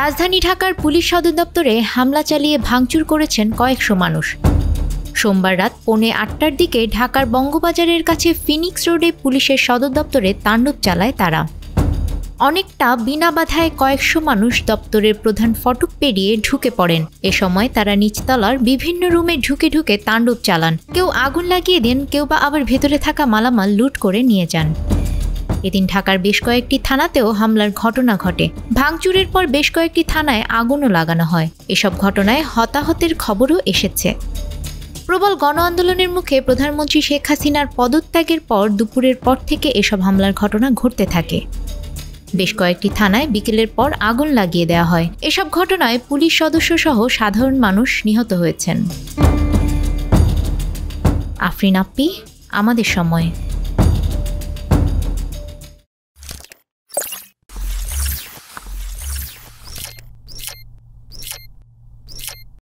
রাজধানী ঢাকার পুলিশ সদর দপ্তরে হামলা চালিয়ে ভাঙচুর করেছেন কয়েকশো মানুষ। সোমবার রাত 8:45টার দিকে ঢাকার বঙ্গবাজারের কাছে ফিনিক্স রোডে পুলিশের সদর দপ্তরে তাণ্ডব চালায় তারা। অনেকটা বিনা বাধায় কয়েকশো মানুষ দপ্তরের প্রধান ফটক পেরিয়ে ঢুকে পড়েন। এ সময় তারা নিচতলার বিভিন্ন রুমে ঢুকে ঢুকে তাণ্ডব চালান। কেউ আগুন লাগিয়ে দেন, কেউ বা আবার ভেতরে থাকা মালামাল লুট করে নিয়ে যান। এদিন ঢাকার বেশ কয়েকটি থানাতেও হামলার ঘটনা ঘটে। ভাঙচুরের পর বেশ কয়েকটি থানায় আগুনও লাগানো হয়। এসব ঘটনায় হতাহতের খবরও এসেছে। প্রবল গণ আন্দোলনের মুখে প্রধানমন্ত্রী শেখ হাসিনার পদত্যাগের পর দুপুরের পর থেকে এসব হামলার ঘটনা ঘটতে থাকে। বেশ কয়েকটি থানায় বিকেলের পর আগুন লাগিয়ে দেওয়া হয়। এসব ঘটনায় পুলিশ সদস্য সহ সাধারণ মানুষ নিহত হয়েছেন। আফরিন আপ্পি, আমাদের সময়।